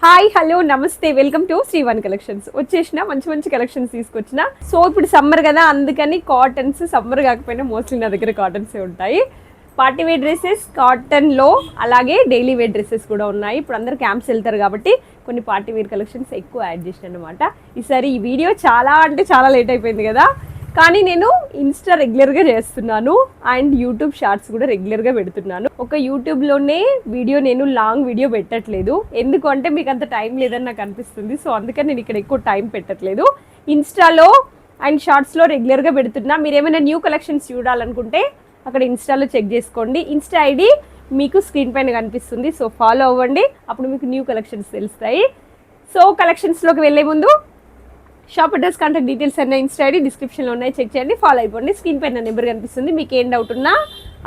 Hi hello నమస్తే welcome to శ్రీవన్ collections. వచ్చేసిన మంచి మంచి కలెక్షన్స్ తీసుకొచ్చిన. సో ఇప్పుడు సమ్మర్ కదా, అందుకని కాటన్స్ సమ్మర్ కాకపోయినా మోస్ట్లీ నా దగ్గర కాటన్సే ఉంటాయి. పార్టీ వేర్ డ్రెస్సెస్ కాటన్లో, అలాగే డైలీ వేర్ డ్రెస్సెస్ కూడా ఉన్నాయి. ఇప్పుడు అందరు క్యాంప్స్ వెళ్తారు కాబట్టి కొన్ని పార్టీ వేర్ కలెక్షన్స్ ఎక్కువ యాడ్ చేసిన అనమాట. ఈసారి ఈ వీడియో చాలా అంటే చాలా లేట్ అయిపోయింది కదా, కానీ నేను ఇన్స్టా రెగ్యులర్గా చేస్తున్నాను అండ్ యూట్యూబ్ షార్ట్స్ కూడా రెగ్యులర్గా పెడుతున్నాను. ఒక యూట్యూబ్లోనే వీడియో నేను లాంగ్ వీడియో పెట్టట్లేదు, ఎందుకు అంటే మీకు అంత టైం లేదని నాకు అనిపిస్తుంది. సో అందుకని నేను ఇక్కడ ఎక్కువ టైం పెట్టట్లేదు. ఇన్స్టాలో అండ్ షార్ట్స్లో రెగ్యులర్గా పెడుతున్నా. మీరు ఏమైనా న్యూ కలెక్షన్స్ చూడాలనుకుంటే అక్కడ ఇన్స్టాలో చెక్ చేసుకోండి. ఇన్స్టా ఐడి మీకు స్క్రీన్ పైన కనిపిస్తుంది. సో ఫాలో అవ్వండి, అప్పుడు మీకు న్యూ కలెక్షన్స్ తెలుస్తాయి. సో కలెక్షన్స్లోకి వెళ్ళే ముందు షాప్ అడ్రస్, కాంటాక్ట్ డీటెయిల్స్ అన్న ఇన్స్టా ఐడి డిస్క్రిప్షన్లో ఉన్నాయి, చెక్ చేయండి, ఫాలో అయిపోండి. స్క్రీన్ పైన నెంబర్ కనిపిస్తుంది, మీకు ఏం డౌట్ ఉన్నా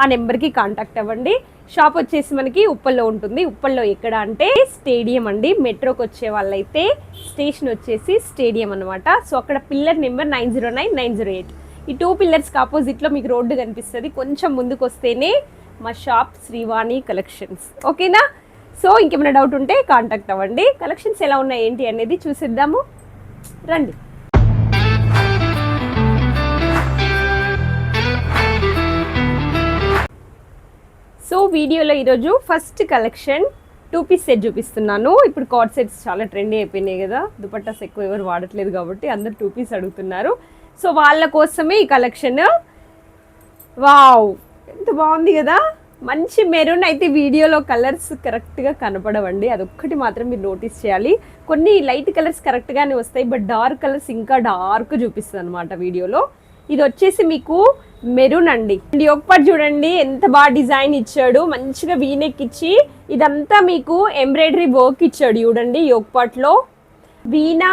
ఆ నెంబర్కి కాంటాక్ట్ అవ్వండి. షాప్ వచ్చేసి మనకి ఉప్పల్లో ఉంటుంది. ఉప్పల్లో ఎక్కడ అంటే స్టేడియం అండి. మెట్రోకి వచ్చే వాళ్ళైతే స్టేషన్ వచ్చేసి స్టేడియం అనమాట. సో అక్కడ పిల్లర్ నెంబర్ 909, 908. ఈ 2 పిల్లర్స్కి ఆపోజిట్లో మీకు రోడ్డు కనిపిస్తుంది. కొంచెం ముందుకు వస్తేనే మా షాప్ శ్రీవాణి కలెక్షన్స్. ఓకేనా? సో ఇంకేమైనా డౌట్ ఉంటే కాంటాక్ట్ అవ్వండి. కలెక్షన్స్ ఎలా ఉన్నాయి ఏంటి అనేది చూసిద్దాము, రండి. సో వీడియోలో ఈరోజు ఫస్ట్ కలెక్షన్ 2 పీస్ సెట్ చూపిస్తున్నాను. ఇప్పుడు కార్డ్ సెట్స్ చాలా ట్రెండీ అయిపోయినాయి కదా, దుపట్టాస్ ఎక్కువ ఎవరు వాడట్లేదు కాబట్టి అందరు 2 పీస్ అడుగుతున్నారు. సో వాళ్ళ కోసమే ఈ కలెక్షన్. వావ్, ఎంత బాగుంది కదా, మంచి మెరూన్. అయితే వీడియోలో కలర్స్ కరెక్ట్గా కనపడవండి, అదొక్కటి మాత్రం మీరు నోటీస్ చేయాలి. కొన్ని లైట్ కలర్స్ కరెక్ట్గానే వస్తాయి, బట్ డార్క్ కలర్స్ ఇంకా డార్క్ చూపిస్తుంది అనమాట వీడియోలో. ఇది వచ్చేసి మీకు మెరూన్ అండి. యోక్ పార్ట్ చూడండి ఎంత బాగా డిజైన్ ఇచ్చాడు, మంచిగా వీనెక్ ఇచ్చి ఇదంతా మీకు ఎంబ్రాయిడరీ వర్క్ ఇచ్చాడు చూడండి. యోక్ పార్ట్లో వీణా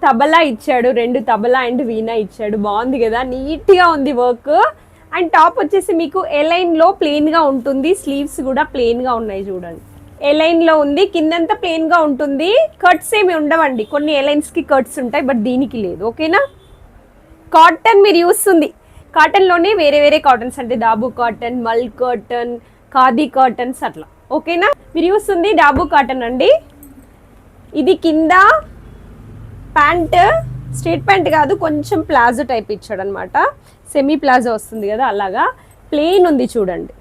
తబలా ఇచ్చాడు, 2 తబలా అండ్ వీణా ఇచ్చాడు. బాగుంది కదా, నీట్గా ఉంది వర్క్. అండ్ టాప్ వచ్చేసి మీకు ఎలైన్లో ప్లెయిన్గా ఉంటుంది, స్లీవ్స్ కూడా ప్లెయిన్గా ఉన్నాయి చూడండి. ఎలైన్లో ఉంది, కిందంతా ప్లెయిన్గా ఉంటుంది. కట్స్ ఏమి ఉండవండి, కొన్ని ఎలైన్స్కి కట్స్ ఉంటాయి బట్ దీనికి లేదు. ఓకేనా? కాటన్ మీరు చూస్తుంది, కాటన్లోనే వేరే వేరే కాటన్స్ అంటే డాబు కాటన్, మల్ కాటన్, ఖాదీ కాటన్స్ అట్లా. ఓకేనా? మీరు చూస్తుంది డాబు కాటన్ అండి. ఇది కింద ప్యాంట్, స్ట్రేట్ ప్యాంట్ కాదు, కొంచెం ప్లాజో టైప్ ఇచ్చాడు అనమాట. సెమీ ప్లాజో వస్తుంది కదా, అలాగా ప్లెయిన్ ఉంది చూడండి.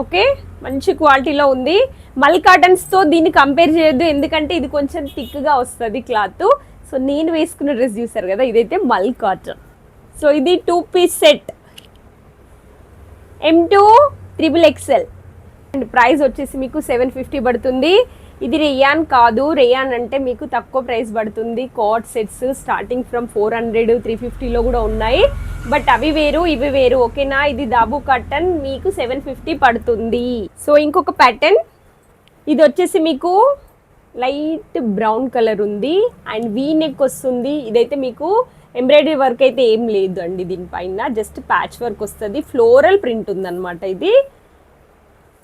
ఓకే, మంచి క్వాలిటీలో ఉంది. మల్ కాటన్స్తో దీన్ని కంపేర్ చేయొద్దు, ఎందుకంటే ఇది కొంచెం థిక్గా వస్తుంది క్లాత్. సో నేను వేసుకున్న డ్రెస్ చూసారు కదా, ఇదైతే మల్ కాటన్. సో ఇది 2 piece set, M2 XXL. And price వచ్చేసి మీకు 750 పడుతుంది. ఇది రేయాన్ కాదు, రేయాన్ అంటే మీకు తక్కువ ప్రైస్ పడుతుంది. కార్డ్ సెట్స్ స్టార్టింగ్ ఫ్రమ్ 400, 350లో కూడా ఉన్నాయి, బట్ అవి వేరు ఇవి వేరు. ఓకేనా? ఇది దాబు కాటన్ మీకు 750 పడుతుంది. సో ఇంకొక ప్యాటర్న్, ఇది వచ్చేసి మీకు లైట్ బ్రౌన్ కలర్ ఉంది అండ్ వీ నెక్ వస్తుంది. ఇదైతే మీకు ఎంబ్రాయిడరీ వర్క్ అయితే ఏం లేదు అండి దీనిపైన, జస్ట్ ప్యాచ్ వర్క్ వస్తుంది. ఫ్లోరల్ ప్రింట్ ఉందన్నమాట.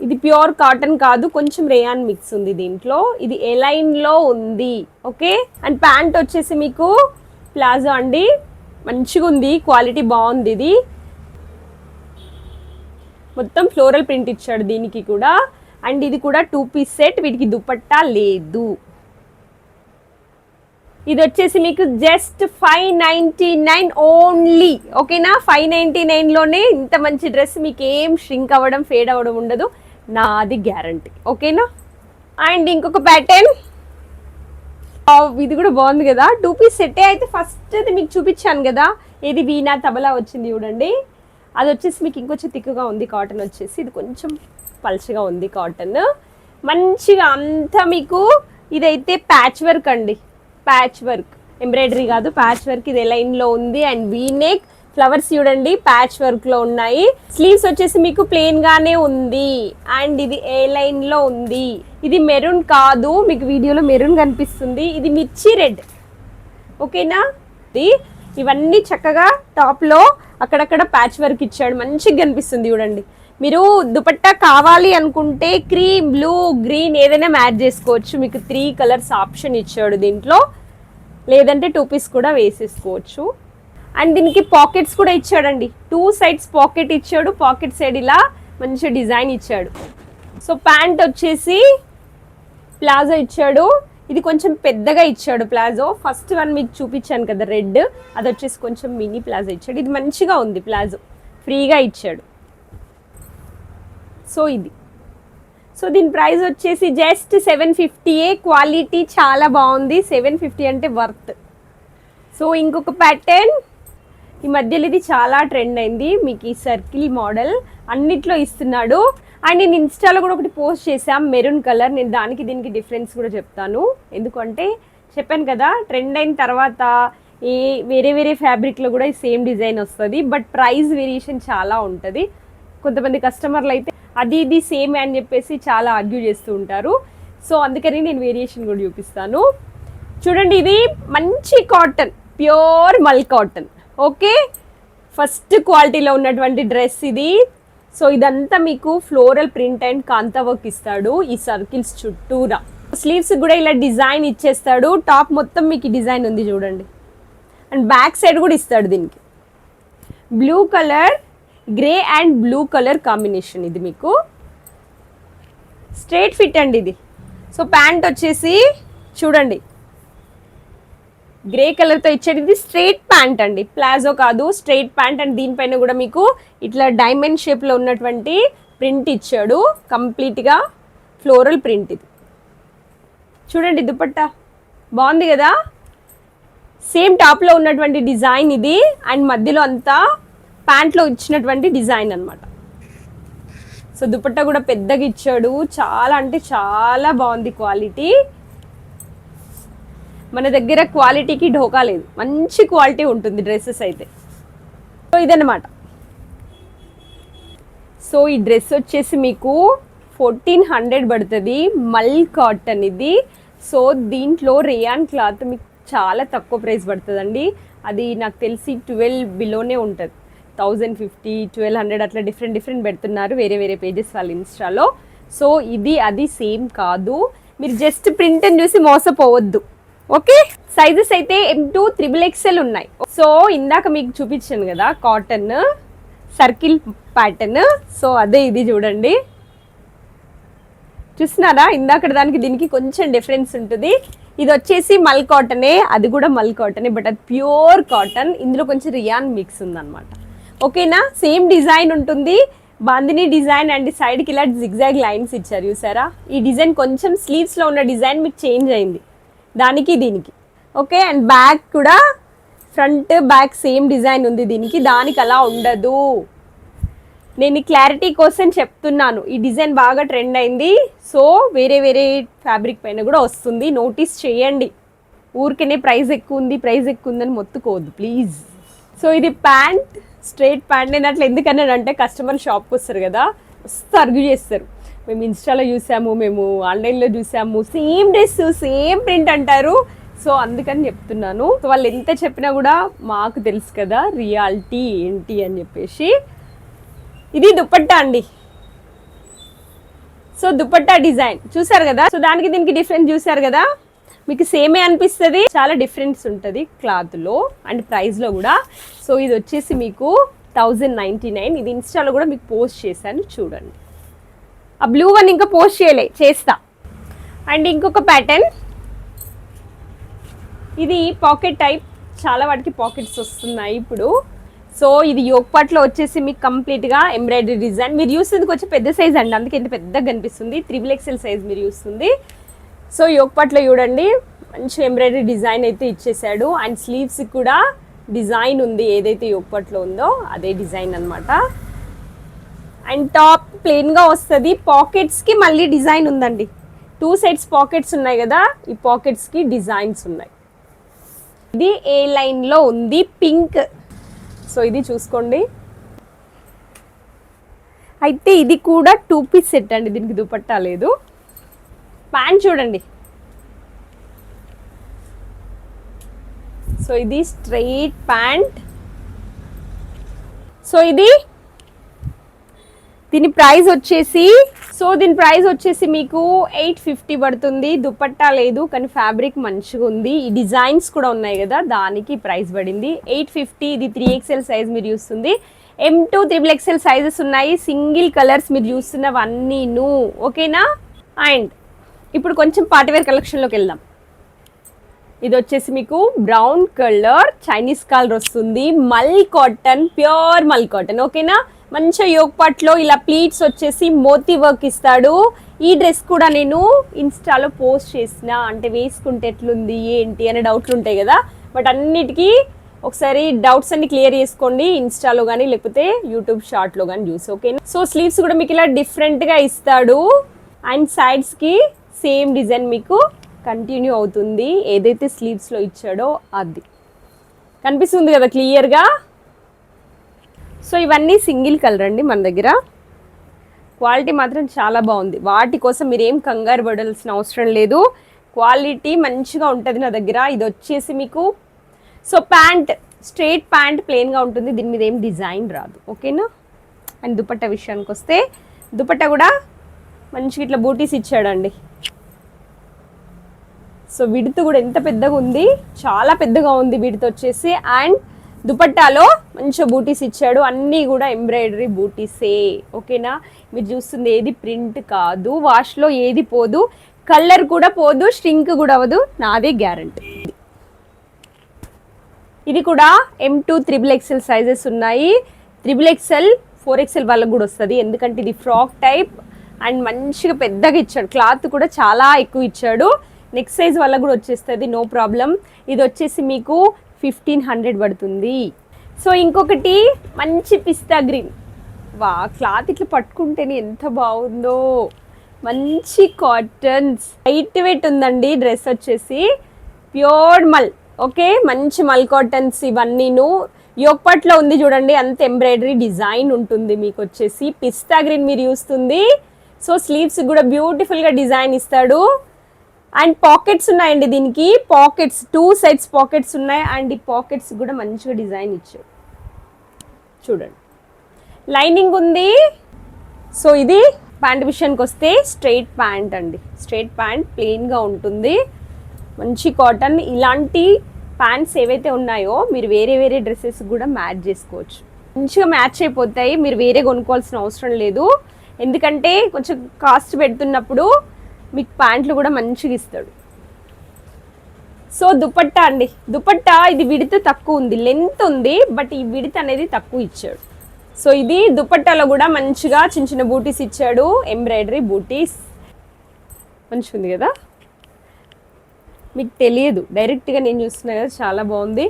ఇది ప్యూర్ కాటన్ కాదు, కొంచెం రేయాన్ మిక్స్ ఉంది దీంట్లో. ఇది ఎలైన్లో ఉంది. ఓకే, అండ్ ప్యాంట్ వచ్చేసి మీకు ప్లాజో అండి, మంచిగా ఉంది, క్వాలిటీ బాగుంది. ఇది మొత్తం ఫ్లోరల్ ప్రింట్ ఇచ్చాడు దీనికి కూడా. అండ్ ఇది కూడా 2 పీస్ సెట్, వీటికి దుపట్టా లేదు. ఇది వచ్చేసి మీకు జస్ట్ 599 ఓన్లీ. ఓకేనా? 599లోనే ఇంత మంచి డ్రెస్ మీకు ఏం ష్రింక్ అవ్వడం, ఫేడ్ అవ్వడం ఉండదు, నాది గ్యారంటీ. ఓకేనా? అండ్ ఇంకొక ప్యాటర్న్, ఇది కూడా బాగుంది కదా, 2 పీస్ సెట్టే. అయితే ఫస్ట్ అయితే మీకు చూపించాను కదా, ఇది వీణా తబలా వచ్చింది చూడండి. అది వచ్చేసి మీకు ఇంకొంచెం తిక్కుగా ఉంది కాటన్ వచ్చేసి, ఇది కొంచెం పల్చగా ఉంది కాటన్. మంచిగా అంతా మీకు ఇదైతే ప్యాచ్ వర్క్ అండి, ప్యాచ్ వర్క్, ఎంబ్రాయిడరీ కాదు, ప్యాచ్ వర్క్. ఇది లైన్లో ఉంది అండ్ వీ నెక్, ఫ్లవర్స్ చూడండి ప్యాచ్ వర్క్లో ఉన్నాయి. స్లీవ్స్ వచ్చేసి మీకు ప్లెయిన్ గానే ఉంది అండ్ ఇది ఏ లైన్లో ఉంది. ఇది మెరూన్ కాదు, మీకు వీడియోలో మెరూన్ కనిపిస్తుంది, ఇది మిర్చి రెడ్. ఓకేనా? ఇవన్నీ చక్కగా టాప్లో అక్కడక్కడ ప్యాచ్ వర్క్ ఇచ్చాడు, మంచిగా కనిపిస్తుంది చూడండి. మీరు దుపట్టా కావాలి అనుకుంటే క్రీమ్, బ్లూ, గ్రీన్ ఏదైనా మ్యాచ్ చేసుకోవచ్చు. మీకు 3 కలర్స్ ఆప్షన్ ఇచ్చాడు దీంట్లో, లేదంటే 2 పీస్ కూడా వేసేసుకోవచ్చు. అండ్ దీనికి పాకెట్స్ కూడా ఇచ్చాడండి, 2 సైడ్స్ పాకెట్ ఇచ్చాడు. పాకెట్ సైడ్ ఇలా మంచి డిజైన్ ఇచ్చాడు. సో ప్యాంట్ వచ్చేసి ప్లాజో ఇచ్చాడు. ఇది కొంచెం పెద్దగా ఇచ్చాడు ప్లాజో. ఫస్ట్ వన్ మీకు చూపించాను కదా రెడ్, అది వచ్చేసి కొంచెం మినీ ప్లాజో ఇచ్చాడు. ఇది మంచిగా ఉంది ప్లాజో, ఫ్రీగా ఇచ్చాడు. సో ఇది, సో దీని ప్రైస్ వచ్చేసి జస్ట్ 750. క్వాలిటీ చాలా బాగుంది, 750 అంటే వర్త్. సో ఇంకొక ప్యాటర్న్, ఈ మధ్యలో ఇది చాలా ట్రెండ్ అయింది, మీకు ఈ సర్కిల్ మోడల్ అన్నిట్లో ఇస్తున్నాడు. అండ్ నేను ఇన్స్టాలో కూడా ఒకటి పోస్ట్ చేశాం మెరూన్ కలర్. నేను దానికి దీనికి డిఫరెన్స్ కూడా చెప్తాను, ఎందుకంటే చెప్పాను కదా ట్రెండ్ అయిన తర్వాత వేరే వేరే ఫ్యాబ్రిక్లో కూడా ఈ సేమ్ డిజైన్ వస్తుంది, బట్ ప్రైస్ వేరియేషన్ చాలా ఉంటుంది. కొంతమంది కస్టమర్లు అయితే అది ఇది సేమ్ అని చెప్పేసి చాలా ఆర్గ్యూ చేస్తూ ఉంటారు. సో అందుకని నేను వేరియేషన్ కూడా చూపిస్తాను. చూడండి, ఇది మంచి కాటన్, ప్యూర్ మల్ కాటన్. ఓకే, ఫస్ట్ క్వాలిటీలో ఉన్నటువంటి డ్రెస్ ఇది. సో ఇదంతా మీకు floral print and kantha work ఇస్తాడు ఈ సర్కిల్స్ చుట్టూరా. స్లీవ్స్ కూడా ఇలా డిజైన్ ఇచ్చేస్తాడు. టాప్ మొత్తం మీకు డిజైన్ ఉంది చూడండి. అండ్ బ్యాక్ సైడ్ కూడా ఇస్తాడు. దీనికి blue colour, grey and blue colour combination. ఇది మీకు స్ట్రైట్ ఫిట్ అండి ఇది. సో ప్యాంట్ వచ్చేసి చూడండి గ్రే కలర్తో ఇచ్చాడు. ఇది స్ట్రైట్ ప్యాంట్ అండి, ప్లాజో కాదు, స్ట్రైట్ ప్యాంట్. అండ్ దీనిపైన కూడా మీకు ఇట్లా డైమండ్ షేప్లో ఉన్నటువంటి ప్రింట్ ఇచ్చాడు, కంప్లీట్గా ఫ్లోరల్ ప్రింట్. ఇది చూడండి, దుపట్టా బాగుంది కదా, సేమ్ టాప్లో ఉన్నటువంటి డిజైన్ ఇది. అండ్ మధ్యలో అంతా ప్యాంట్లో ఇచ్చినటువంటి డిజైన్ అనమాట. సో దుపట్టా కూడా పెద్దగా ఇచ్చాడు, చాలా అంటే చాలా బాగుంది క్వాలిటీ. మన దగ్గర క్వాలిటీకి ఢోకా లేదు, మంచి క్వాలిటీ ఉంటుంది డ్రెస్సెస్ అయితే. సో ఇదన్నమాట. సో ఈ డ్రెస్ వచ్చేసి మీకు 1400 పడుతుంది, మల్ కాటన్ ఇది. సో దీంట్లో రేయాన్ క్లాత్ మీకు చాలా తక్కువ ప్రైస్ పడుతుందండి. అది నాకు తెలిసి 12 బిలోనే ఉంటుంది, 1050, 1200 అట్లా డిఫరెంట్ పెడుతున్నారు వేరే వేరే పేజెస్ వాళ్ళ ఇన్స్టాలో. సో ఇది అది సేమ్ కాదు, మీరు జస్ట్ ప్రింట్ని చూసి మోసపోవద్దు. ఓకే, సైజెస్ అయితే M2 XXL ఉన్నాయి. సో ఇందాక మీకు చూపించాను కదా కాటన్ సర్కిల్ ప్యాటర్న్, సో అదే ఇది చూడండి. చూస్తున్నారా, ఇందాక దానికి దీనికి కొంచెం డిఫరెన్స్ ఉంటుంది. ఇది వచ్చేసి మల్ కాటనే, అది కూడా మల్ కాటనే, బట్ అది ప్యూర్ కాటన్. ఇందులో కొంచెం రియాన్ మిక్స్ ఉందన్నమాట. ఓకేనా, సేమ్ డిజైన్ ఉంటుంది, బాందిని డిజైన్. అండ్ సైడ్కి ఇలా జిగ్జాగ్ లైన్స్ ఇచ్చారు చూసారా. ఈ డిజైన్ కొంచెం స్లీవ్స్లో ఉన్న డిజైన్ మీకు చేంజ్ అయింది దానికి దీనికి. ఓకే, అండ్ బ్యాక్ కూడా ఫ్రంట్ బ్యాక్ సేమ్ డిజైన్ ఉంది దీనికి, దానికి అలా ఉండదు. నేను క్లారిటీ కోసం చెప్తున్నాను, ఈ డిజైన్ బాగా ట్రెండ్ అయింది. సో వేరే వేరే ఫ్యాబ్రిక్ పైన కూడా వస్తుంది, నోటీస్ చేయండి. ఊరికనే ప్రైస్ ఎక్కువ ఉందని మొత్తుకోవద్దు ప్లీజ్. సో ఇది ప్యాంట్, స్ట్రైట్ ప్యాంట్. నేను అట్లా ఎందుకన్నానంటే కస్టమర్ షాప్కి వస్తారు కదా, వస్తూ అర్గ్యూ చేస్తారు, మేము ఇన్స్టాలో చూసాము, మేము ఆన్లైన్లో చూసాము, సేమ్ డ్రెస్ సేమ్ ప్రింట్ అంటారు. సో అందుకని చెప్తున్నాను. సో వాళ్ళు ఎంత చెప్పినా కూడా మాకు తెలుసు కదా రియాలిటీ ఏంటి అని చెప్పేసి. ఇది దుపట్టా అండి. సో దుపట్టా డిజైన్ చూసారు కదా, సో దానికి దీనికి డిఫరెన్స్ చూసారు కదా. మీకు సేమే అనిపిస్తుంది, చాలా డిఫరెన్స్ ఉంటుంది క్లాత్లో అండ్ ప్రైస్లో కూడా. సో ఇది వచ్చేసి మీకు 1099. ఇది ఇన్స్టాలో కూడా మీకు పోస్ట్ చేశాను చూడండి. ఆ బ్లూ వన్ ఇంకా పోస్ట్ చేస్తా. అండ్ ఇంకొక ప్యాటర్న్, ఇది పాకెట్ టైప్, చాలా వాటికి పాకెట్స్ వస్తున్నాయి ఇప్పుడు. సో ఇది యోక్ పార్ట్లో వచ్చేసి మీకు కంప్లీట్గా ఎంబ్రాయిడరీ డిజైన్. మీరు చూస్తుంది కొంచెం పెద్ద సైజ్ అండి, అందుకే ఇంత పెద్దగా కనిపిస్తుంది. 3XL సైజ్ మీరు చూస్తుంది. సో యోక్ పార్ట్లో చూడండి, మంచి ఎంబ్రాయిడరీ డిజైన్ అయితే ఇచ్చేసాడు. అండ్ స్లీవ్స్ కూడా డిజైన్ ఉంది, ఏదైతే యోక్ పార్ట్లో ఉందో అదే డిజైన్ అనమాట. అండ్ టాప్ ప్లెయిన్గా వస్తుంది. పాకెట్స్కి మళ్ళీ డిజైన్ ఉందండి, 2 సైడ్స్ పాకెట్స్ ఉన్నాయి కదా, ఈ పాకెట్స్కి డిజైన్స్ ఉన్నాయి. ఇది ఏ లైన్లో ఉంది, పింక్. సో ఇది చూసుకోండి. అయితే ఇది కూడా 2 పీస్ సెట్ అండి, దీనికి దుపట్టా లేదు. ప్యాంట్ చూడండి. సో ఇది స్ట్రైట్ ప్యాంట్. సో ఇది దీని ప్రైస్ వచ్చేసి మీకు 850 పడుతుంది. దుపట్టా లేదు కానీ ఫ్యాబ్రిక్ మంచిగా ఉంది. ఈ డిజైన్స్ కూడా ఉన్నాయి కదా, దానికి ప్రైస్ పడింది 850. ఇది 3XL సైజ్ మీరు చూస్తుంది. M2 XXL సైజెస్ ఉన్నాయి. సింగిల్ కలర్స్ మీరు చూస్తున్నవన్నీను. ఓకేనా. అండ్ ఇప్పుడు కొంచెం పార్టీవేర్ కలెక్షన్లోకి వెళ్దాం. ఇది వచ్చేసి మీకు బ్రౌన్ కలర్ చైనీస్ కాలర్ వస్తుంది, మల్ కాటన్, ప్యూర్ మల్ కాటన్. ఓకేనా, మంచిగా యోగ్ పాట్లో ఇలా ప్లీట్స్ వచ్చేసి మోతీ వర్క్ ఇస్తాడు. ఈ డ్రెస్ కూడా నేను ఇన్స్టాలో పోస్ట్ చేసిన, అంటే వేసుకుంటే ఎట్లుంది ఏంటి అనే డౌట్లు ఉంటాయి కదా, బట్ అన్నిటికీ ఒకసారి డౌట్స్ అన్ని క్లియర్ చేసుకోండి ఇన్స్టాలో కానీ లేకపోతే యూట్యూబ్ షార్ట్లో కానీ చూసి. ఓకేనా, సో స్లీవ్స్ కూడా మీకు ఇలా డిఫరెంట్గా ఇస్తాడు అండ్ సైడ్స్కి సేమ్ డిజైన్ మీకు కంటిన్యూ అవుతుంది. ఏదైతే స్లీవ్స్లో ఇచ్చాడో అది కనిపిస్తుంది కదా క్లియర్గా. సో ఇవన్నీ సింగిల్ కలర్ అండి మన దగ్గర. క్వాలిటీ మాత్రం చాలా బాగుంది, వాటి కోసం మీరు ఏం కంగారు పడాల్సిన అవసరం లేదు, క్వాలిటీ మంచిగా ఉంటుంది నా దగ్గర. ఇది వచ్చేసి మీకు సో ప్యాంట్ స్ట్రైట్ ప్యాంట్ ప్లెయిన్గా ఉంటుంది, దీని మీద ఏం డిజైన్ రాదు. ఓకేనా, అండ్ దుపట్టా విషయానికి వస్తే దుపట్టా కూడా మంచిగా ఇట్లా బూటీస్ ఇచ్చాడండి. సో విడత్ కూడా ఎంత పెద్దగా ఉంది, చాలా పెద్దగా ఉంది విడత్ వచ్చేసి. అండ్ దుపట్టాలో మంచిగా బూటీస్ ఇచ్చాడు, అన్నీ కూడా ఎంబ్రాయిడరీ బూటీసే. ఓకేనా, మీరు చూస్తుంది ఏది ప్రింట్ కాదు, వాష్లో ఏది పోదు, కలర్ కూడా పోదు, స్ట్రింక్ కూడా అవ్వదు, నాదే గ్యారంటీ. ఇది కూడా M2 XXL సైజెస్ ఉన్నాయి, XXL 4XL వాళ్ళకు కూడా వస్తుంది, ఎందుకంటే ఇది ఫ్రాక్ టైప్ అండ్ మంచిగా పెద్దగా ఇచ్చాడు, క్లాత్ కూడా చాలా ఎక్కువ ఇచ్చాడు. నెక్స్ట్ సైజ్ వల్ల కూడా వచ్చేస్తుంది, నో ప్రాబ్లం. ఇది వచ్చేసి మీకు 1500 పడుతుంది. సో ఇంకొకటి మంచి పిస్తా గ్రీన్, వా క్లాత్ ఇట్లా పట్టుకుంటేనే ఎంత బాగుందో, మంచి కాటన్స్, లైట్ వెయిట్ ఉందండి డ్రెస్ వచ్చేసి, ప్యూర్ మల్. ఓకే, మంచి మల్ కాటన్స్ ఇవన్నీను. యోగపట్లో ఉంది చూడండి, అంత ఎంబ్రాయిడరీ డిజైన్ ఉంటుంది మీకు వచ్చేసి. పిస్తా గ్రీన్ మీరు చూస్తుంది. సో స్లీవ్స్ కూడా బ్యూటిఫుల్గా డిజైన్ ఇస్తాడు అండ్ పాకెట్స్ ఉన్నాయండి దీనికి, పాకెట్స్ 2 సైడ్స్ పాకెట్స్ ఉన్నాయి అండ్ ఈ పాకెట్స్ కూడా మంచిగా డిజైన్ ఇచ్చాడు చూడండి, లైనింగ్ ఉంది. సో ఇది ప్యాంట్ విషయానికి వస్తే స్ట్రైట్ ప్యాంట్ అండి, స్ట్రైట్ ప్యాంట్ ప్లెయిన్గా ఉంటుంది, మంచి కాటన్. ఇలాంటి ప్యాంట్స్ ఏవైతే ఉన్నాయో మీరు వేరే వేరే డ్రెస్సెస్ కూడా మ్యాచ్ చేసుకోవచ్చు, మంచిగా మ్యాచ్ అయిపోతాయి, మీరు వేరే కొనుక్కోవాల్సిన అవసరం లేదు. ఎందుకంటే కొంచెం కాస్ట్ పెడుతున్నప్పుడు మీకు ప్యాంట్లు కూడా మంచిగా ఇస్తాడు. సో దుపట్టా అండి, దుపట్టా ఇది విడత తక్కువ ఉంది, లెంత్ ఉంది, బట్ ఈ విడత అనేది తక్కువ ఇచ్చాడు. సో ఇది దుపట్టాలో కూడా మంచిగా చిన్న చిన్న బూటీస్ ఇచ్చాడు, ఎంబ్రాయిడరీ బూటీస్, మంచిగా ఉంది కదా, మీకు తెలియదు డైరెక్ట్గా నేను చూస్తున్నా కదా, చాలా బాగుంది.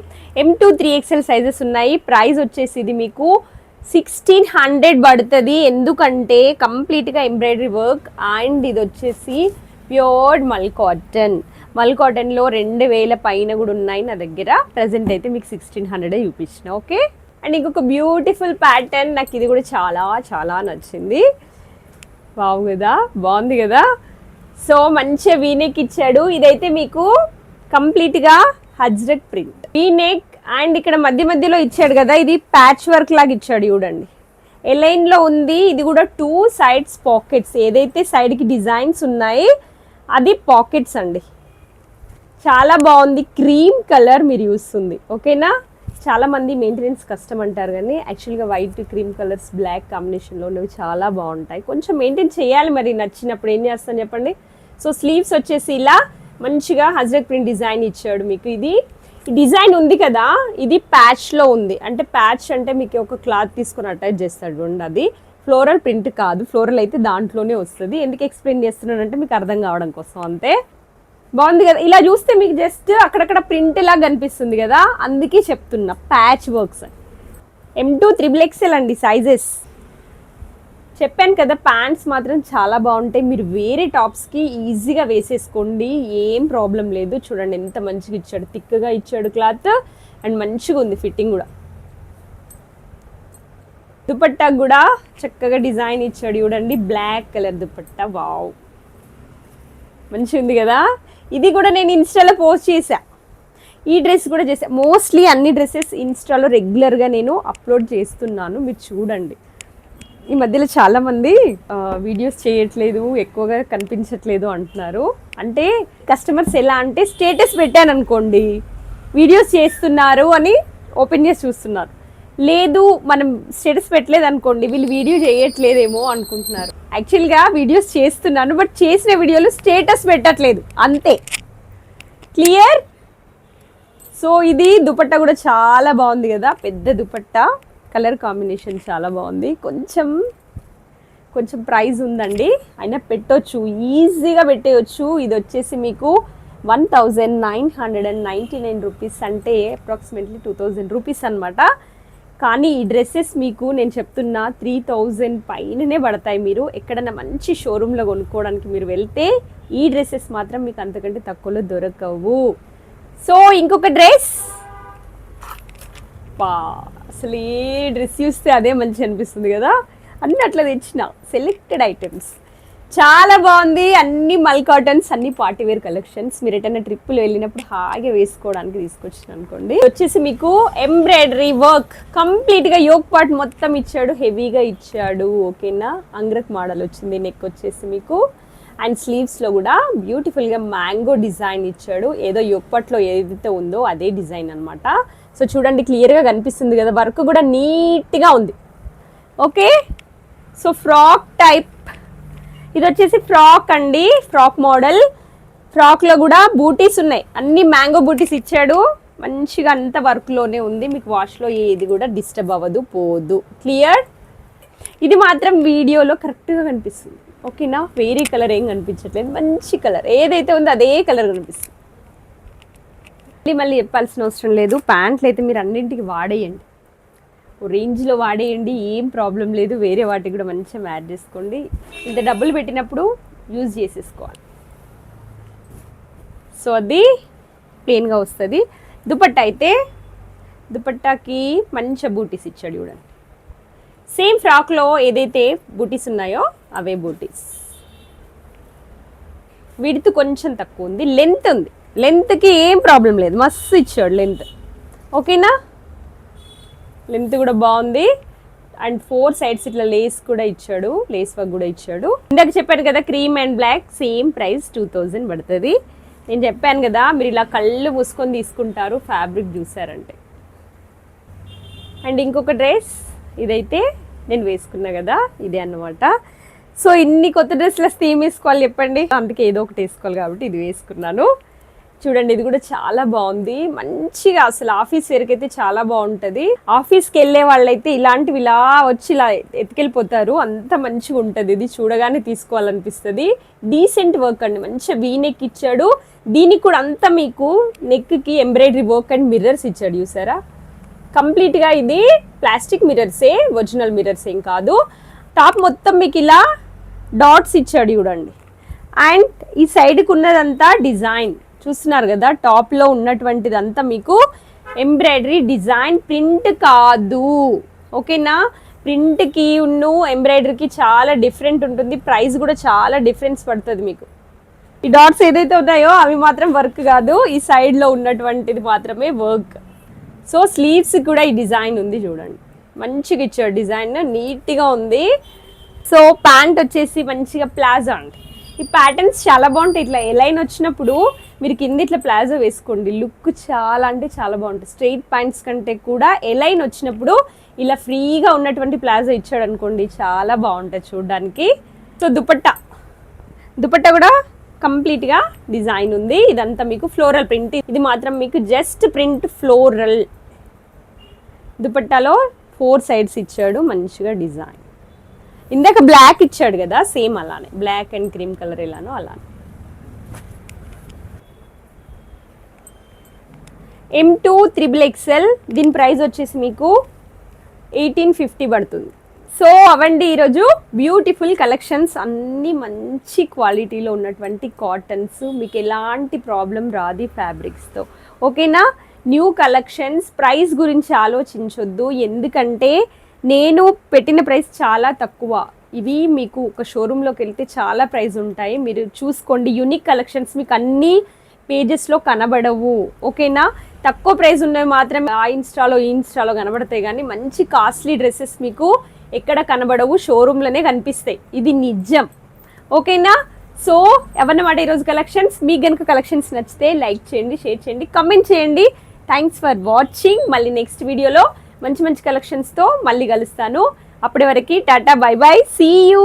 M2 3XL సైజెస్ ఉన్నాయి. ప్రైస్ వచ్చేసి ఇది మీకు 1600 పడుతుంది, ఎందుకంటే కంప్లీట్గా ఎంబ్రాయిడరీ వర్క్ అండ్ ఇది వచ్చేసి ప్యూర్ మల్ కాటన్. మల్ కాటన్లో 2000 పైన కూడా ఉన్నాయి నా దగ్గర, ప్రజెంట్ అయితే మీకు 1600 చూపించిన. ఓకే, అండ్ ఇంకొక బ్యూటిఫుల్ ప్యాటర్న్, నాకు ఇది కూడా చాలా చాలా నచ్చింది. బాగు కదా, బాగుంది కదా. సో మంచిగా వీనెక్ ఇచ్చాడు, ఇదైతే మీకు కంప్లీట్గా హజ్రక్ ప్రింట్ వీనెక్ అండ్ ఇక్కడ మధ్య మధ్యలో ఇచ్చాడు కదా, ఇది ప్యాచ్ వర్క్ లాగా ఇచ్చాడు చూడండి, ఎలైన్లో ఉంది. ఇది కూడా 2 సైడ్స్ పాకెట్స్, ఏదైతే సైడ్కి డిజైన్స్ ఉన్నాయి అది పాకెట్స్ అండి, చాలా బాగుంది. క్రీమ్ కలర్ మీరు చూస్తుంది. ఓకేనా, చాలామంది మెయింటెనెన్స్ కష్టం అంటారు కానీ యాక్చువల్గా వైట్ క్రీమ్ కలర్స్ బ్లాక్ కాంబినేషన్లో ఉన్నవి చాలా బాగుంటాయి. కొంచెం మెయింటైన్ చేయాలి మరి, నచ్చినప్పుడు ఏం చేస్తాను చెప్పండి. సో స్లీవ్స్ వచ్చేసి ఇలా మంచిగా హజ్రక్ ప్రింట్ డిజైన్ ఇచ్చాడు మీకు. ఇది డిజైన్ ఉంది కదా, ఇది ప్యాచ్లో ఉంది, అంటే ప్యాచ్ అంటే మీకు ఒక క్లాత్ తీసుకొని అటాచ్ చేస్తాడు చూడండి, అది ఫ్లోరల్ ప్రింట్ కాదు, ఫ్లోరల్ అయితే దాంట్లోనే వస్తుంది. ఎందుకు ఎక్స్ప్లెయిన్ చేస్తున్నానంటే మీకు అర్థం కావడం కోసం అంతే. బాగుంది కదా, ఇలా చూస్తే మీకు జస్ట్ అక్కడక్కడ ప్రింట్ లాగా కనిపిస్తుంది కదా, అందుకే చెప్తున్నా ప్యాచ్ వర్క్స్. M2 XXL అండి సైజెస్, చెప్పాను కదా. ప్యాంట్స్ మాత్రం చాలా బాగుంటాయి, మీరు వేరే టాప్స్కి ఈజీగా వేసేసుకోండి, ఏం ప్రాబ్లం లేదు. చూడండి ఎంత మంచిగా ఇచ్చాడు, థిక్గా ఇచ్చాడు క్లాత్ అండ్ మంచిగా ఉంది ఫిట్టింగ్ కూడా. దుపట్టా కూడా చక్కగా డిజైన్ ఇచ్చాడు చూడండి, బ్లాక్ కలర్ దుపట్టా, వావ్ మంచిగా ఉంది కదా. ఇది కూడా నేను ఇన్స్టాలో పోస్ట్ చేశా, ఈ డ్రెస్ కూడా చేశా. మోస్ట్లీ అన్ని డ్రెస్సెస్ ఇన్స్టాలో రెగ్యులర్గా నేను అప్లోడ్ చేస్తున్నాను, మీరు చూడండి. ఈ మధ్యలో చాలామంది వీడియోస్ చేయట్లేదు, ఎక్కువగా కనిపించట్లేదు అంటున్నారు. అంటే కస్టమర్స్ ఎలా అంటే స్టేటస్ పెట్టాను అనుకోండి వీడియోస్ చేస్తున్నారు అని ఓపెన్ చేసి చూస్తున్నారు, లేదు మనం స్టేటస్ పెట్టలేదు అనుకోండి, వీళ్ళు వీడియో చేయట్లేదేమో అనుకుంటున్నారు. యాక్చువల్గా వీడియోస్ చేస్తున్నాను, బట్ చేసిన వీడియోలు స్టేటస్ పెట్టట్లేదు అంతే. క్లియర్? సో ఇది దుపట్టా కూడా చాలా బాగుంది కదా, పెద్ద దుపట్టా, కలర్ కాంబినేషన్ చాలా బాగుంది. కొంచెం ప్రైస్ ఉందండి, అయినా పెట్టొచ్చు, ఈజీగా పెట్టేయచ్చు. ఇది వచ్చేసి మీకు 1999 రూపీస్, అంటే అప్రాక్సిమేట్లీ 2000 రూపీస్ అనమాట. కానీ ఈ డ్రెస్సెస్ మీకు నేను చెప్తున్నా 3000 పైననే పడతాయి. మీరు ఎక్కడన్నా మంచి షోరూంలో కొనుక్కోవడానికి మీరు వెళ్తే ఈ డ్రెస్సెస్ మాత్రం మీకు అంతకంటే తక్కువలో దొరకవు. సో ఇంకొక డ్రెస్, అసలు ఏ డ్రెస్ చూస్తే అదే మంచి అనిపిస్తుంది కదా, అన్నీ అట్లా తెచ్చిన సెలెక్టెడ్ ఐటమ్స్. చాలా బాగుంది, అన్ని మల్ కాటన్స్, అన్ని పార్టీ వేర్ కలెక్షన్స్. మీరు ఎటైనా ట్రిప్పులు వెళ్ళినప్పుడు హాయిగా వేసుకోవడానికి తీసుకొచ్చిన అనుకోండి. వచ్చేసి మీకు ఎంబ్రాయిడరీ వర్క్ కంప్లీట్గా యోక్ పార్ట్ మొత్తం ఇచ్చాడు, హెవీగా ఇచ్చాడు. ఓకేనా, అంగ్రక్ మోడల్ వచ్చింది. నెక్ వచ్చేసి మీకు అండ్ స్లీవ్స్లో కూడా బ్యూటిఫుల్గా మ్యాంగో డిజైన్ ఇచ్చాడు. ఏదో యోక్ పార్ట్లో ఏదైతే ఉందో అదే డిజైన్ అనమాట. సో చూడండి, క్లియర్గా కనిపిస్తుంది కదా, వర్క్ కూడా నీట్గా ఉంది. ఓకే, సో ఫ్రాక్ టైప్, ఇది వచ్చేసి ఫ్రాక్ అండి, ఫ్రాక్ మోడల్. ఫ్రాక్లో కూడా బూటీస్ ఉన్నాయి, అన్ని మ్యాంగో బూటీస్ ఇచ్చాడు. మంచిగా అంత వర్క్లోనే ఉంది, మీకు వాష్లో ఏది కూడా డిస్టర్బ్ అవ్వదు, పోదు. క్లియర్? ఇది మాత్రం వీడియోలో కరెక్ట్గా కనిపిస్తుంది. ఓకేనా, వేరే కలర్ ఏం కనిపించట్లేదు, మంచి కలర్ ఏదైతే ఉందో అదే కలర్ కనిపిస్తుంది. మళ్ళీ చెప్పాల్సిన అవసరం లేదు. ప్యాంట్లు అయితే మీరు అన్నింటికి వాడేయండి, రేంజ్లో వాడేయండి, ఏం ప్రాబ్లం లేదు. వేరే వాటికి కూడా మంచిగా మ్యాచ్ చేసుకోండి. ఇంత డబ్బులు పెట్టినప్పుడు యూజ్ చేసేసుకోవాలి. సో అది ప్లెయిన్గా వస్తుంది. దుపట్టా అయితే దుపట్టాకి మంచిగా బూటీస్ ఇచ్చాడు చూడండి. సేమ్ ఫ్రాక్లో ఏదైతే బూటీస్ ఉన్నాయో అవే బూటీస్. విడ్త్ కొంచెం తక్కువ ఉంది, లెంత్ ఉంది, లెంత్కి ఏం ప్రాబ్లం లేదు, మస్తు ఇచ్చాడు లెంత్. ఓకేనా, లెంత్ కూడా బాగుంది. అండ్ 4 సైడ్స్ ఇట్లా లేస్ కూడా ఇచ్చాడు, లేస్ వర్క్ కూడా ఇచ్చాడు. ఇందాక చెప్పాను కదా cream and black same price 2000 పడుతుంది. నేను చెప్పాను కదా, మీరు ఇలా కళ్ళు మూసుకొని తీసుకుంటారు ఫ్యాబ్రిక్ చూసారంటే. అండ్ ఇంకొక డ్రెస్, ఇదైతే నేను వేసుకున్నా కదా, ఇదే అన్నమాట. సో ఇన్ని కొత్త డ్రెస్లు వస్తే ఏం వేసుకోవాలి చెప్పండి, అందుకే ఏదో ఒకటి వేసుకోవాలి కాబట్టి ఇది వేసుకున్నాను. చూడండి, ఇది కూడా చాలా బాగుంది, మంచిగా అసలు ఆఫీస్ వేర్కి అయితే చాలా బాగుంటుంది. ఆఫీస్కి వెళ్ళే వాళ్ళైతే ఇలాంటివి ఇలా వచ్చి ఇలా ఎత్తుకెళ్ళిపోతారు, అంత మంచిగా ఉంటుంది. ఇది చూడగానే తీసుకోవాలనిపిస్తుంది. డీసెంట్ వర్క్ అండి, మంచిగా వీ నెక్ ఇచ్చాడు. దీనికి కూడా అంతా మీకు నెక్కి ఎంబ్రాయిడరీ వర్క్ అండ్ మిర్రర్స్ ఇచ్చాడు చూసారా. కంప్లీట్గా ఇది ప్లాస్టిక్ మిర్రర్సే, ఒరిజినల్ మిర్రర్స్ ఏం కాదు. టాప్ మొత్తం మీకు ఇలా డాట్స్ ఇచ్చాడు చూడండి. అండ్ ఈ సైడ్కి ఉన్నదంతా డిజైన్ చూస్తున్నారు కదా, టాప్లో ఉన్నటువంటిదంతా మీకు ఎంబ్రాయిడరీ డిజైన్, ప్రింట్ కాదు. ఓకేనా, ప్రింట్కి ఉన్న ఎంబ్రాయిడరీకి చాలా డిఫరెంట్ ఉంటుంది, ప్రైస్ కూడా చాలా డిఫరెన్స్ పడుతుంది మీకు. ఈ డాట్స్ ఏదైతే ఉన్నాయో అవి మాత్రం వర్క్ కాదు, ఈ సైడ్లో ఉన్నటువంటిది మాత్రమే వర్క్. సో స్లీవ్స్ కూడా ఈ డిజైన్ ఉంది చూడండి, మంచిగా ఇచ్చాడు డిజైన్, నీట్గా ఉంది. సో ప్యాంట్ వచ్చేసి మంచిగా ప్లాజో అండి. ఈ ప్యాటర్న్స్ చాలా బాగుంటాయి. ఇట్లా ఎలైన్ వచ్చినప్పుడు మీరు కింద ఇట్లా ప్లాజో వేసుకోండి, లుక్ చాలా అంటే చాలా బాగుంటుంది. స్ట్రైట్ ప్యాంట్స్ కంటే కూడా ఎలైన్ వచ్చినప్పుడు ఇలా ఫ్రీగా ఉన్నటువంటి ప్లాజో ఇచ్చాడు అనుకోండి, చాలా బాగుంటుంది చూడడానికి. సో దుపట్టా కూడా కంప్లీట్గా డిజైన్ ఉంది. ఇదంతా మీకు ఫ్లోరల్ ప్రింట్, ఇది మాత్రం మీకు జస్ట్ ప్రింట్ ఫ్లోరల్. దుపట్టాలో 4 సైడ్స్ ఇచ్చాడు, మంచిగా డిజైన్. ఇందాక బ్లాక్ ఇచ్చాడు కదా, సేమ్ అలానే బ్లాక్ అండ్ క్రీమ్ కలర్ ఎలానో అలానే. M2 XXL, దీని ప్రైస్ వచ్చేసి మీకు 1850 పడుతుంది. సో అవండి ఈరోజు బ్యూటిఫుల్ కలెక్షన్స్, అన్నీ మంచి క్వాలిటీలో ఉన్నటువంటి కాటన్స్, మీకు ఎలాంటి ప్రాబ్లం రాదు ఫ్యాబ్రిక్స్తో. ఓకేనా, న్యూ కలెక్షన్స్. ప్రైస్ గురించి ఆలోచించొద్దు, ఎందుకంటే నేను పెట్టిన ప్రైస్ చాలా తక్కువ. ఇవి మీకు ఒక షోరూంలోకి వెళ్తే చాలా ప్రైస్ ఉంటాయి, మీరు చూసుకోండి. యూనిక్ కలెక్షన్స్ మీకు అన్ని పేజెస్లో కనబడవు. ఓకేనా, తక్కువ ప్రైస్ ఉన్నవి మాత్రం ఆ ఇన్స్టాలో ఈ ఇన్స్టాలో కనబడతాయి, కానీ మంచి కాస్ట్లీ డ్రెస్సెస్ మీకు ఎక్కడ కనబడవు, షోరూంలోనే కనిపిస్తాయి, ఇది నిజం. ఓకేనా, సో ఎవరన్నమాట ఈరోజు కలెక్షన్స్. మీకు కనుక కలెక్షన్స్ నచ్చితే లైక్ చేయండి, షేర్ చేయండి, కమెంట్ చేయండి. Thanks for watching. మళ్ళీ నెక్స్ట్ వీడియోలో మంచి మంచి కలెక్షన్స్తో మళ్ళీ కలుస్తాను. అప్పటి వరకు tata bye bye, see you.